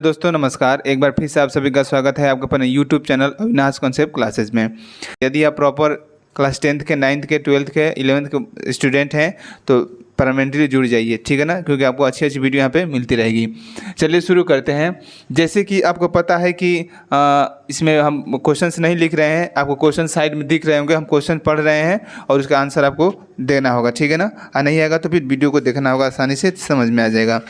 दोस्तों नमस्कार। एक बार फिर से आप सभी का स्वागत है आपके अपने YouTube channel Avinash concept classes में। यदि आप प्रॉपर क्लास 10th के 9th के 12th के 11th के स्टूडेंट हैं तो परमानेंटली जुड़ जाइए, ठीक है ना, क्योंकि आपको अच्छी अच्छी वीडियो यहाँ पे मिलती रहेगी। चलिए शुरू करते हैं। जैसे कि आपको पता है कि इसमें हम क्वेश्चंस नहीं लिख रहे हैं, आपको क्वेश्चन साइड में दिख रहे होंगे। हम क्वेश्चन पढ़ रहे हैं और उसका आंसर आपको देना होगा, ठीक है ना। नहीं आएगा तो फिर वीडियो को देखना होगा, आसानी से समझ में आ जाएगा।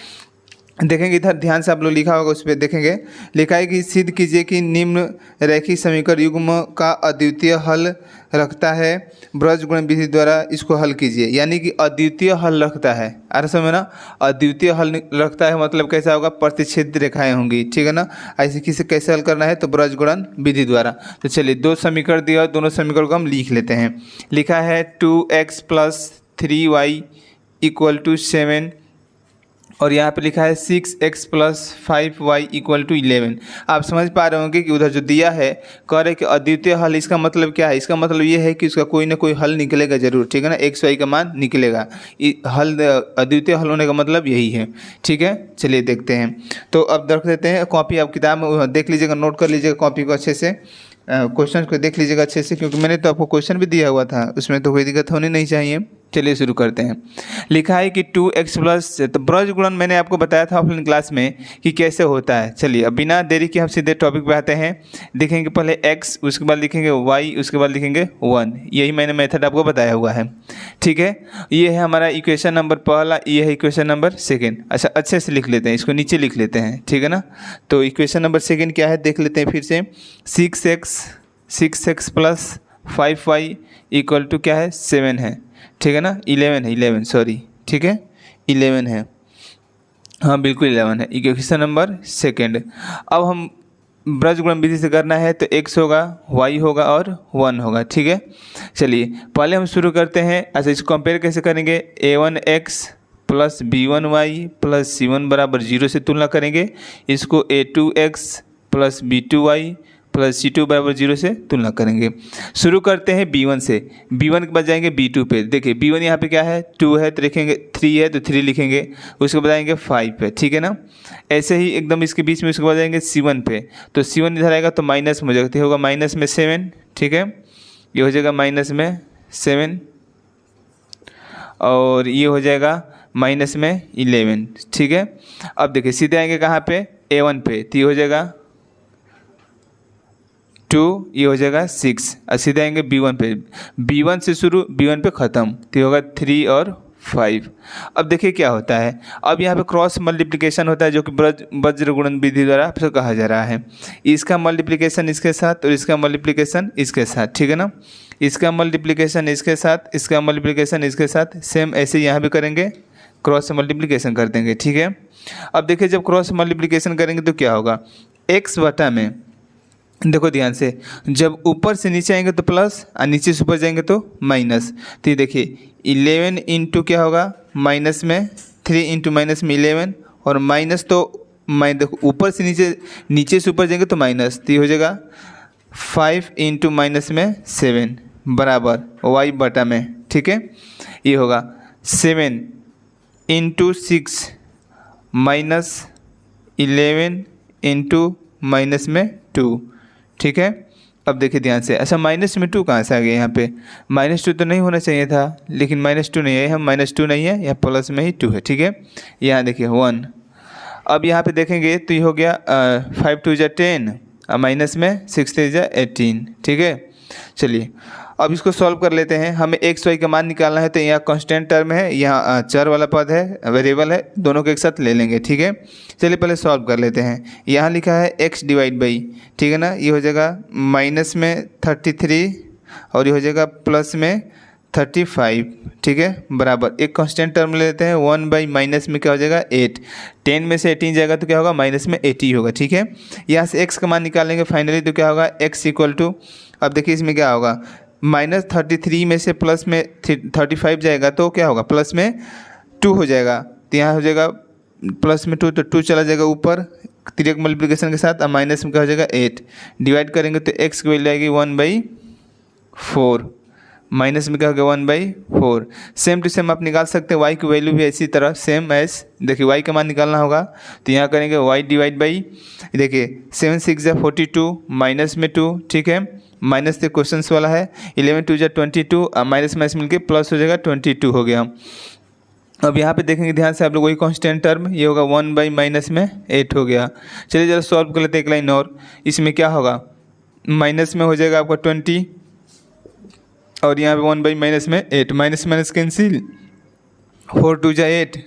देखेंगे इधर ध्यान से, आप लोग लिखा होगा उस पर देखेंगे। लिखा है कि सिद्ध कीजिए कि निम्न रैखिक समीकरण युग्म का अद्वितीय हल रखता है, ब्रजगुणन विधि द्वारा इसको हल कीजिए। यानी कि अद्वितीय हल रखता है, अरे समझ ना, अद्वितीय हल रखता है मतलब कैसा होगा, प्रतिच्छेद रेखाएं होंगी, ठीक है ना। ऐसे किसे कैसे हल करना है तो ब्रजगुणन विधि द्वारा। तो चलिए दो समीकरण दिया और दोनों समीकरण को हम लिख लेते हैं। लिखा है 2x + 3y = 7 और यहाँ पे लिखा है 6x + 5y = 11। आप समझ पा रहे होंगे कि उधर जो दिया है कह रहे कि अद्वितीय हल, इसका मतलब क्या है, इसका मतलब ये है कि उसका कोई ना कोई हल निकलेगा जरूर, ठीक है ना, x y का मान निकलेगा। हल अद्वितीय हल होने का मतलब यही है, ठीक है। चलिए देखते हैं। तो अब रख देते हैं कॉपी, आप किताब देख लीजिएगा, नोट कर लीजिएगा कॉपी को अच्छे से, क्वेश्चन को देख लीजिएगा अच्छे से, क्योंकि मैंने तो आपको क्वेश्चन भी दिया हुआ था, उसमें तो कोई दिक्कत होनी नहीं चाहिए। चलिए शुरू करते हैं। लिखा है कि 2x + तो ब्रज गुणन मैंने आपको बताया था ऑफलाइन क्लास में कि कैसे होता है। चलिए अब बिना देरी के हम सीधे टॉपिक पे आते हैं। देखेंगे पहले x, उसके बाद लिखेंगे y, उसके बाद लिखेंगे 1। यही मैंने मेथड आपको बताया हुआ है, ठीक है। ये है हमारा इक्वेशन नंबर पहला, ये है इक्वेशन नंबर सेकेंड। अच्छा अच्छे से लिख लेते हैं, इसको नीचे लिख लेते हैं, ठीक है ना। तो इक्वेशन नंबर सेकेंड क्या है देख लेते हैं फिर से। 6x + 5y = क्या है 7 है, ठीक है ना। 11 सॉरी, ठीक है 11 है, हाँ बिल्कुल 11 है। Equation number second. अब हम ब्रजगुणन विधि से करना है तो x होगा, y होगा और 1 होगा, ठीक है। चलिए पहले हम शुरू करते हैं। अच्छा इसको कंपेयर कैसे करेंगे, a1x + b1y + c1 = 0 से तुलना करेंगे। इसको a2x + b2y + c2 = 0 से तुलना करेंगे। शुरू करते हैं b1 से। b1 के बाद जाएंगे b2 पे। देखिए b1 यहाँ पे क्या है 2 है तो लिखेंगे, 3 है तो 3 लिखेंगे, उसके बाद आएंगे 5 पे, ठीक है ना। ऐसे ही एकदम इसके बीच में उसके बाद जाएंगे c1 पे। तो c1 इधर आएगा तो माइनस में हो जाएगा, होगा माइनस में 7, ठीक है। ये हो जाएगा माइनस में 7 और ये हो जाएगा माइनस में 11, ठीक है। अब देखिए सीधे आएंगे कहाँ पे, a1 पे, तो ये हो जाएगा 2, ये हो जाएगा 6 और सीधे आएंगे b1 पे। b1 से शुरू, b1 पे ख़त्म, तो ये होगा 3 और 5। अब देखिए क्या होता है, अब यहाँ पे क्रॉस मल्टीप्लिकेशन होता है जो कि वज्रगुणन विधि द्वारा कहा जा रहा है। इसका मल्टीप्लिकेशन इसके साथ और इसका मल्टीप्लिकेशन इसके साथ, ठीक है ना। इसका मल्टीप्लिकेशन इसके साथ, इसका मल्टीप्लिकेशन इसके साथ, सेम ऐसे यहाँ भी करेंगे, क्रॉस मल्टीप्लिकेशन कर देंगे, ठीक है। अब देखिए जब क्रॉस मल्टीप्लिकेशन करेंगे तो क्या होगा, x बटा में, देखो ध्यान से, जब ऊपर से नीचे आएंगे तो प्लस और नीचे से ऊपर जाएंगे तो माइनस। तो ये देखिए 11 इंटू क्या होगा माइनस में 3 इंटू माइनस में 11 और माइनस तो देखो ऊपर से नीचे, नीचे से ऊपर जाएंगे तो माइनस, तो ये हो जाएगा 5 इंटू माइनस में 7 बराबर y बटा में, ठीक है। ये होगा 7 इंटू 6 माइनस 11 इंटू माइनस में 2, ठीक है। अब देखिए ध्यान से। अच्छा माइनस में 2 कहाँ से आ गया, यहाँ पे -2 तो नहीं होना चाहिए था, लेकिन -2 नहीं है, हम -2 नहीं है, यहाँ प्लस में ही 2 है, ठीक है। यहाँ देखिए 1। अब यहाँ पे देखेंगे तो ये हो गया 5 2 = 10 और माइनस में 6 3 = 18, ठीक है। चलिए अब इसको सॉल्व कर लेते हैं। हमें x y का मान निकालना है तो यहाँ कांस्टेंट टर्म है, यहाँ चर वाला पद है, वेरिएबल है, दोनों को एक साथ ले लेंगे, ठीक है। चलिए पहले सॉल्व कर लेते हैं। यहाँ लिखा है x /, ठीक है ना। ये हो जाएगा माइनस में 33 और ये हो जाएगा प्लस में 35, ठीक है, बराबर एक कांस्टेंट टर्म ले लेते हैं। 1 माइनस में क्या हो जाएगा 8, 10 में से 18 जाएगा तो क्या होगा माइनस में 80 होगा, ठीक है। यहाँ से x का मान निकालेंगे फाइनली तो क्या होगा x = अब देखिए इसमें क्या होगा, -33 में से प्लस में 35 जाएगा तो क्या होगा प्लस में 2 हो जाएगा, तो यहाँ हो जाएगा प्लस में 2 तो 2 चला जाएगा ऊपर तिरक मल्टीप्लिकेशन के साथ, और माइनस में क्या हो जाएगा 8। डिवाइड करेंगे तो x की वैल्यू आएगी 1/4 माइनस में क्या हो गया 1/4। सेम टू सेम आप निकाल सकते हैं, y की वैल्यू भी इसी तरह सेम एज, देखिए y का मान निकालना होगा तो यहाँ करेंगे y डिवाइड बाई, देखिए 7 6 42 माइनस में 2, ठीक है, माइनस से क्वेश्चन वाला है, 11 2 22, माइनस माइनस मिलके प्लस हो जाएगा 22 हो गया। अब यहाँ पे देखेंगे ध्यान से आप लोग, वही कांस्टेंट टर्म ये होगा 1/-8 हो गया। चलिए जरा सॉल्व कर लेते हैं एक लाइन और। इसमें क्या होगा, माइनस में हो जाएगा आपका 20 और यहाँ पे 1/-8, माइनस माइनस कैंसिल, 4 2 8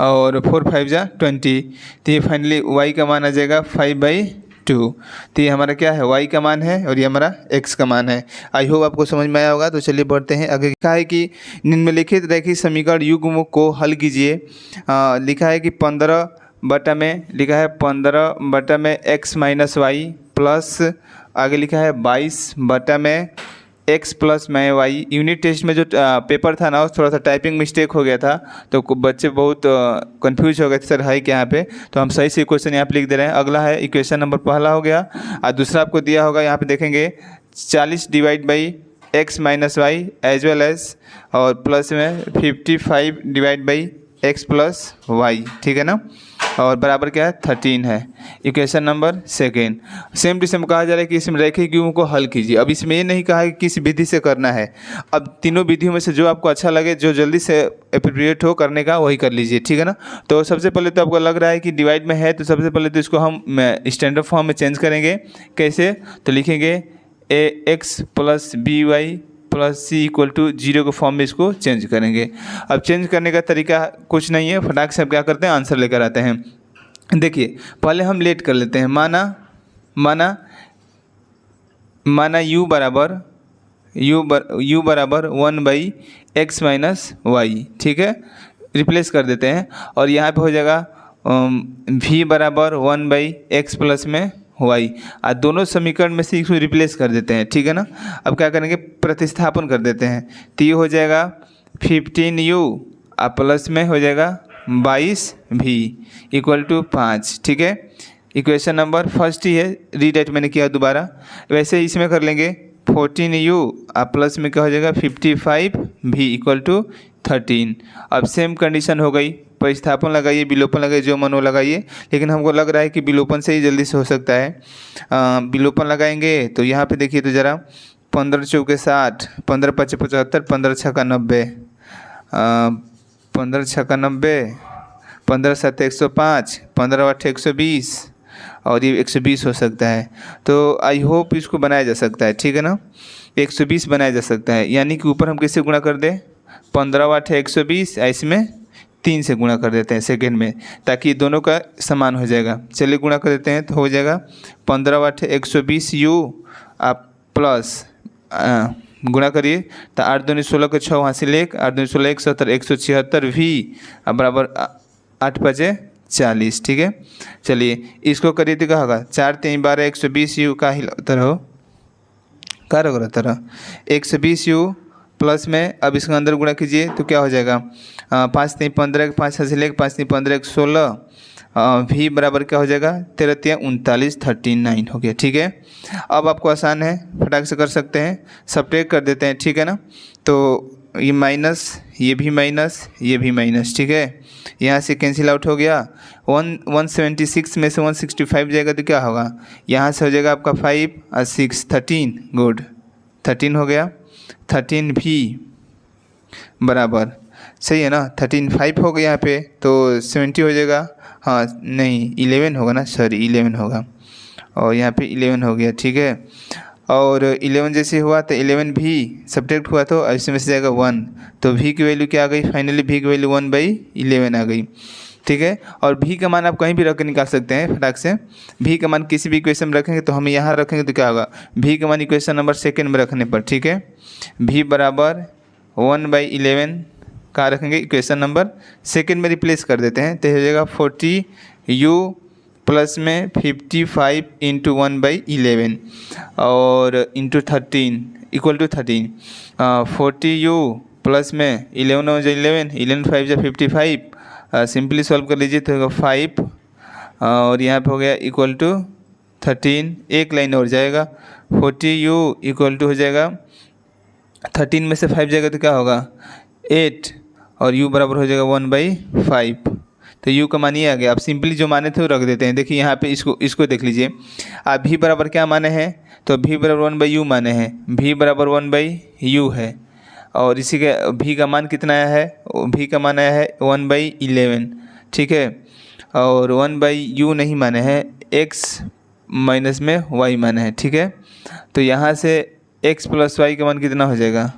और 4 5 20, तो ये फाइनली y का मान आ जाएगा 5/2। तो ये हमारा क्या है, y का मान है और ये हमारा x का मान है। आई होप आपको समझ में आया होगा। तो चलिए बढ़ते हैं आगे। लिखा है कि निम्नलिखित रैखिक समीकरण युग्म को हल कीजिए। लिखा है कि 15 में लिखा है 15 में x माइनस वाई प्लस, आगे लिखा है 22 में x प्लस में वाई। यूनिट टेस्ट में जो पेपर था ना, थोड़ा सा टाइपिंग मिस्टेक हो गया था, तो बच्चे बहुत कंफ्यूज हो गए थे, सर है क्या यहाँ पे, तो हम सही से क्वेश्चन यहाँ पे लिख दे रहे हैं। अगला है इक्वेशन नंबर पहला हो गया, और दूसरा आपको दिया होगा यहाँ पे देखेंगे 40 divide by x minus y as well as, और प्लस में 55 divide by x plus y, ठीक है ना, और बराबर क्या है 13 है। Equation number second. Same to same कहा जा रहा है कि इसमें रैखिक युग्म को हल कीजिए। अब इसमें ये नहीं कहा है कि किस विधि से करना है, अब तीनों विधियों में से जो आपको अच्छा लगे, जो जल्दी से एप्रोप्रिएट हो करने का, वही कर लीजिए, ठीक है ना। तो सबसे पहले तो आपको लग रहा है कि डिवाइड में है, तो सबसे पहले तो इसको हम स्टैंडर्ड फॉर्म में चेंज करेंगे। कैसे, तो लिखेंगे ax plus b y plus c equal to 0 के फॉर्म में इसको चेंज करेंगे। अब चेंज करने का तरीका कुछ नहीं है, फटाक से अब क्या करते हैं, आंसर लेकर आते हैं। देखिए पहले हम लेट कर लेते हैं। माना u बराबर 1/x माइनस वाई, ठीक है, रिप्लेस कर देते हैं, और यहाँ पे हो जाएगा v बराबर 1/x प्लस में वाई। आज दोनों समीकरण में से इसको रिप्लेस कर देते हैं, ठीक है ना। अब क्या करेंगे, प्रतिस्थापन कर देते हैं, तो ये हो जाएगा 15u प्लस में हो जाएगा 22v इक्वल टू 5, ठीक है। इक्वेशन नंबर फर्स्ट ही है, रीराइट मैंने किया दोबारा। वैसे ही इसमें कर लेंगे 14u प्लस में क्या हो जाएगा 55v इक्वल टू 13। अब सेम कंडीशन हो गई, प्रतिस्थापन लगाइए, विलोपन लगाइए, जो मन हो लगाइए, लेकिन हमको लग रहा है कि विलोपन से ही जल्दी से हो सकता है। विलोपन लगाएंगे तो यहाँ पे देखिए तो ज़रा 15 चौके 60, 15 5 75, 15 छक्का 90, 15 छक्का 90, 15 7 105, 15 8 120 और ये 120 हो सकता है। तो आई होप इसको बनाया जा सकता है, ठीक है ना, 120 बनाया जा सकता है। यानी कि ऊपर हम किससे गुणा कर दें, 15 8 120, इसमें 3 से गुणा कर देते हैं सेकेंड में, ताकि दोनों का समान हो जाएगा। चलिए गुणा कर देते हैं, तो हो जाएगा 15 8 120u आप प्लस गुणा करिए, तो 8 दूनी 16 के 6 वहाँ से ले, 8 दूनी 16 170 176v बराबर 8 5 40, ठीक है। चलिए इसको करिए तो क्या होगा, 4 3 12 120u का ही तरह का रहा तरह 120u प्लस में, अब इसके अंदर गुणा कीजिए तो क्या हो जाएगा, 5 3 15, 5 से ले 5 3 15 16, v बराबर क्या हो जाएगा 13 3 39 39 हो गया, ठीक है। अब आपको आसान है, फटाक से कर सकते हैं, सब्ट्रैक्ट कर देते हैं, ठीक है ना। तो ये माइनस, ये भी माइनस, ये भी माइनस, ठीक है, यहाँ से कैंसिल आउट हो गया। 176 में से 165 जाएगा तो क्या होगा, यहाँ से हो जाएगा आपका 5 और 6 13, गुड 13 हो गया। 13 भी बराबर सही है ना, 13 5 हो गया यहाँ पे, तो 70 हो जाएगा, हाँ नहीं 11 होगा ना, सॉरी 11 होगा, और यहाँ पे 11 हो गया, ठीक है। और 11 जैसे हुआ तो 11 भी सब्ट्रैक्ट हुआ तो इसमें से जाएगा 1, तो v की वैल्यू क्या आ गई, फाइनली v की वैल्यू 1/11 आ गई, ठीक है। और v का मान आप कहीं भी रख के निकाल सकते हैं फटाक से। v का मान किसी भी इक्वेशन में रखेंगे तो हम यहाँ रखेंगे तो क्या होगा, v का मान इक्वेशन नंबर सेकेंड में रखने पर, ठीक है, v बराबर 1/11 कहाँ रखेंगे, इक्वेशन नंबर सेकेंड में रिप्लेस कर देते हैं, तो हो जाएगा 40u प्लस में 55 इंटू 1/11 और into 13 equal to 13, 40u plus में 11 हो जाए 11, 11 5 जा 55, सिंपली सॉल्व कर लीजिए तो होगा 5 और यहाँ पे हो गया इक्वल टू 13, एक लाइन और जाएगा, 40u इक्वल टू हो जाएगा 13 में से 5 जाएगा तो क्या होगा 8 और u बराबर हो जाएगा 1/5। तो u का मान ये आ गया। आप सिंपली जो माने थे वो रख देते हैं। देखिए यहाँ पे इसको देख लीजिए। आप v बराबर क्या माने हैं, तो v बराबर 1/u माने हैं। v बराबर 1/u है और इसी के v का मान कितना आया है, v का मान आया है 1/11, ठीक है। और 1/u नहीं माने हैं, x माइनस में y माने हैं, ठीक है। तो यहाँ से x प्लस वाई का मान कितना हो जाएगा,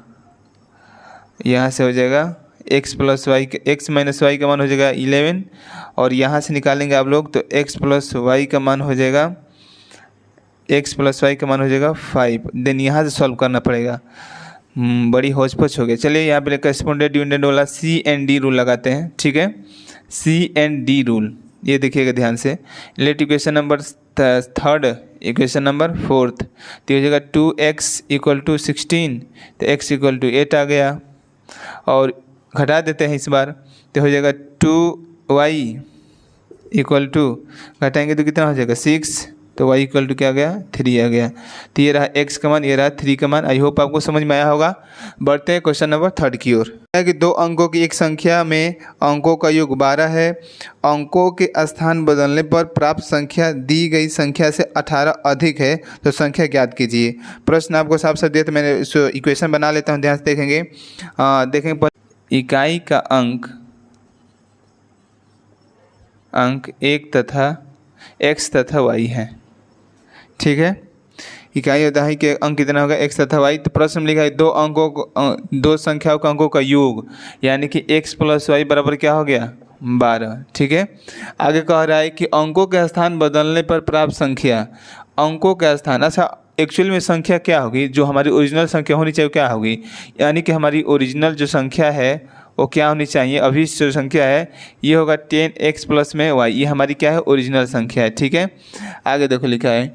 यहाँ से हो जाएगा x plus y, x minus y का मान हो जाएगा 11 और यहाँ से निकालेंगे आप लोग तो x प्लस वाई का मान हो जाएगा, x प्लस वाई का मान हो जाएगा 5। देन यहाँ से सॉल्व करना पड़ेगा। बड़ी होच पोच हो गया। चलिए यहाँ पे करेस्पोंडेंट डिविडेंड वाला C&D रूल लगाते हैं, ठीक है। C&D रूल ये देखिएगा ध्यान से। Let equation number third, equation number fourth, तो हो जाएगा 2x = 16, तो x = 8 आ गया और घटा देते हैं इस बार, तो हो जाएगा 2y = घटाएंगे तो कितना हो जाएगा 6, तो y = क्या आ गया 3 आ गया। तो ये रहा x का मान, ये रहा 3 का मान। आई होप आपको समझ में आया होगा। बढ़ते हैं क्वेश्चन नंबर थर्ड की ओर। है कि 2 अंकों की एक संख्या में अंकों का योग 12 है। अंकों के स्थान बदलने पर प्राप्त संख्या दी गई संख्या से 18 अधिक है, तो संख्या ज्ञात कीजिए। प्रश्न आपको साफ साफ दिया, तो मैंने इस इक्वेशन बना लेता हूँ, ध्यान से देखेंगे। देखेंगे इकाई का अंक 1 तथा x तथा y है, ठीक है। इकाई और दहाई के अंक कितना होगा x तथा y। तो प्रश्न में लिखा है 2 अंकों को 2 संख्याओं का अंकों का योग, यानी कि x प्लस y बराबर क्या हो गया 12, ठीक है। आगे कह रहा है कि अंकों के स्थान बदलने पर प्राप्त संख्या, अंकों का स्थान, अच्छा एक्चुअल में संख्या क्या होगी, जो हमारी ओरिजिनल संख्या होनी चाहिए क्या होगी, यानी कि हमारी ओरिजिनल जो संख्या है वो क्या होनी चाहिए, अभी जो संख्या है ये होगा 10x प्लस में y, ये हमारी क्या है ओरिजिनल संख्या है, ठीक है। आगे देखो लिखा है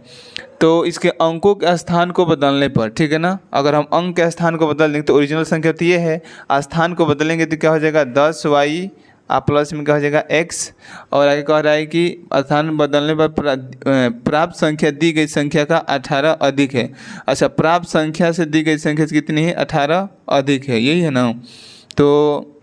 तो इसके अंकों के स्थान को बदलने पर, ठीक है ना, अगर हम अंक के स्थान को बदल देंगे तो ओरिजिनल संख्या तो ये है, स्थान को बदलेंगे तो क्या हो जाएगा 10y प्लस में क्या हो जाएगा x। और आगे कह रहा है कि स्थान बदलने पर प्राप्त संख्या दी गई संख्या का 18 अधिक है। अच्छा, प्राप्त संख्या से दी गई संख्या कितनी है 18 अधिक है, यही है ना। तो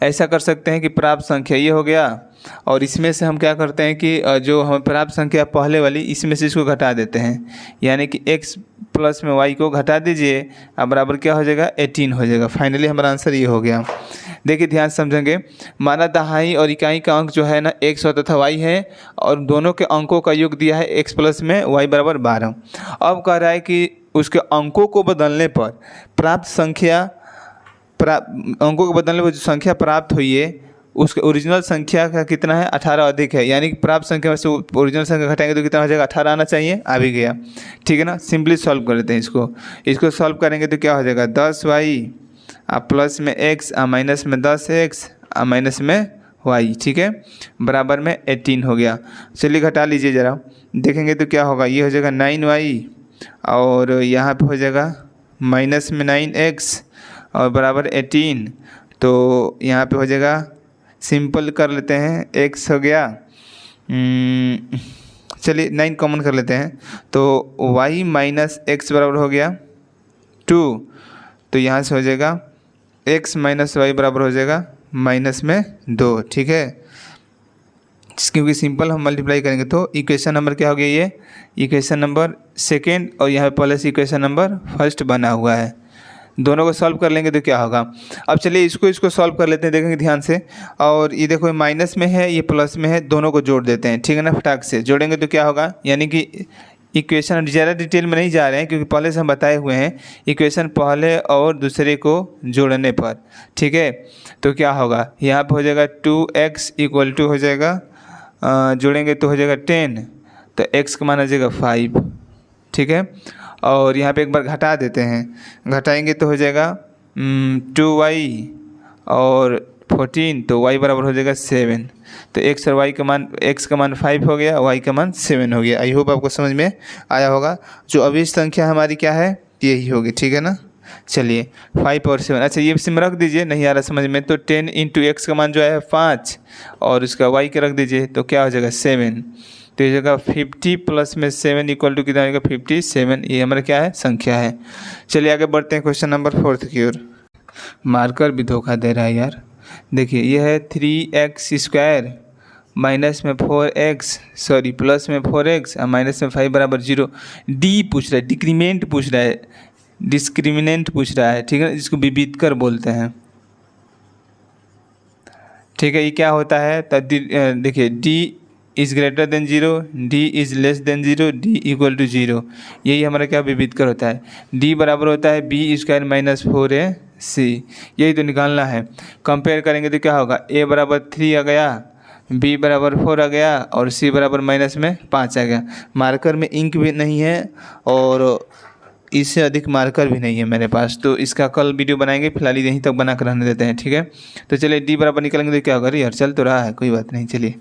ऐसा कर सकते हैं कि प्राप्त संख्या ये हो गया और इसमें से हम क्या करते हैं कि जो हम प्राप्त संख्या पहले वाली इसमें से इसको घटा देते हैं, यानी कि x प्लस में y को घटा दीजिए, अब बराबर क्या हो जाएगा 18 हो जाएगा। फाइनली हमारा आंसर ये हो गया। देखिए ध्यान से समझेंगे। माना दहाई और इकाई का अंक जो है ना x और तथा y है और दोनों के अंकों का योग दिया है x प्लस में y बराबर 12। अब कह रहा है कि उसके अंकों को बदलने पर प्राप्त संख्या, अंकों को बदलने पर जो संख्या प्राप्त हुई है उसके ओरिजिनल संख्या का कितना है 18 अधिक है, यानी कि प्राप्त संख्या में से ओरिजिनल संख्या घटाएंगे तो कितना हो जाएगा 18 आना चाहिए, आ भी गया, ठीक है ना। सिंपली सॉल्व कर लेते हैं इसको सॉल्व करेंगे तो क्या हो जाएगा 10y प्लस में x माइनस में 10x माइनस में y, ठीक है, बराबर में 18 हो गया। चलिए घटा लीजिए ज़रा, देखेंगे तो क्या होगा, ये हो जाएगा 9y और यहाँ पे हो जाएगा माइनस में 9x और बराबर 18। तो यहाँ पे हो जाएगा, सिंपल कर लेते हैं, x हो गया, चलिए 9 कॉमन कर लेते हैं, तो y माइनस एक्स बराबर हो गया 2। तो यहाँ से हो जाएगा x माइनस वाई बराबर हो जाएगा माइनस में 2, ठीक है। क्योंकि सिंपल हम मल्टीप्लाई करेंगे तो इक्वेशन नंबर क्या हो गया, ये इक्वेशन नंबर सेकेंड और यहाँ पे पहले से इक्वेशन नंबर फर्स्ट बना हुआ है। दोनों को सॉल्व कर लेंगे तो क्या होगा। अब चलिए इसको सॉल्व कर लेते हैं, देखेंगे ध्यान से। और ये देखो माइनस में है, ये प्लस में है, दोनों को जोड़ देते हैं, ठीक है ना। फटाक से जोड़ेंगे तो क्या होगा, यानी कि इक्वेशन ज़्यादा डिटेल में नहीं जा रहे हैं क्योंकि पहले से हम बताए हुए हैं इक्वेशन पहले और दूसरे को जोड़ने पर, ठीक है। तो क्या होगा, यहाँ पर हो जाएगा 2x = हो जाएगा, जोड़ेंगे तो हो जाएगा 10, तो x का मान आ जाएगा 5, ठीक है। और यहाँ पे एक बार घटा देते हैं, घटाएंगे तो हो जाएगा 2y और 14, तो y बराबर हो जाएगा 7। तो x और y का मान, x का मान 5 हो गया, y का मान 7 हो गया। आई होप आपको समझ में आया होगा। जो अभी संख्या हमारी क्या है, यही होगी, ठीक है ना। चलिए 5 और 7, अच्छा ये सिम रख दीजिए, नहीं आ रहा समझ में, तो 10 × x का मान जो है 5 और उसका y का रख दीजिए तो क्या हो जाएगा 7। तो ये जगह 50 प्लस में 7 इक्वल टू कितना आएगा 57। ये हमारा क्या है संख्या है। चलिए आगे बढ़ते हैं क्वेश्चन नंबर 4 की ओर। मार्कर भी धोखा दे रहा है यार। देखिए ये है 3x² माइनस में 4x सॉरी प्लस में 4x और माइनस में 5 बराबर 0। डी पूछ रहा है, डिक्रीमेंट पूछ रहा है, डिस्क्रिमिनेंट पूछ रहा है, ठीक है, जिसको विविधकर बोलते हैं। ठीक है, ये क्या होता है तो देखिए D is greater than 0, D is less than 0, D equal to 0। यही हमारा क्या विविधकर होता है। डी बराबर होता है b² माइनस 4ac, यही तो निकालना है। कंपेयर करेंगे तो क्या होगा, a बराबर 3 आ गया, b बराबर 4 आ गया और c बराबर माइनस में 5 आ गया। मार्कर में इंक भी नहीं है और इससे अधिक मार्कर भी नहीं है मेरे पास, तो इसका कल वीडियो बनाएंगे, फिलहाल यहीं तक बना कर रहने देते हैं। ठीक है, तो चलिए डी बराबर निकालेंगे तो क्या होगा, यार चल तो रहा है कोई बात नहीं। चलिए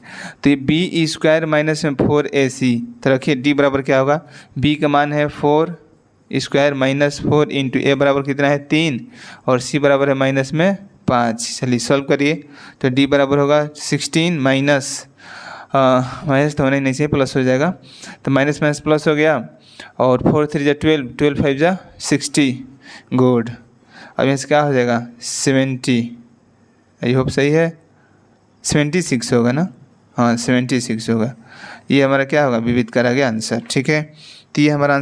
तो ये b² माइनस में 4ac, तो रखिए डी बराबर क्या होगा, b का मान है 4² माइनस 4 इंटू ए बराबर कितना है 3 और c बराबर है माइनस में 5। चलिए सॉल्व करिए तो डी बराबर होगा 16 माइनस तो होना ही नहीं चाहिए, प्लस हो जाएगा, तो माइनस माइनस प्लस हो गया और 4 3 जा 12, 12 5 जा 60। गुड, अब यहाँ से क्या हो जाएगा 70, आई होप सही है, 76 होगा ना, हाँ 76 होगा। ये हमारा क्या होगा विविध करा गया आंसर। ठीक है, तो ये हमारा आंसर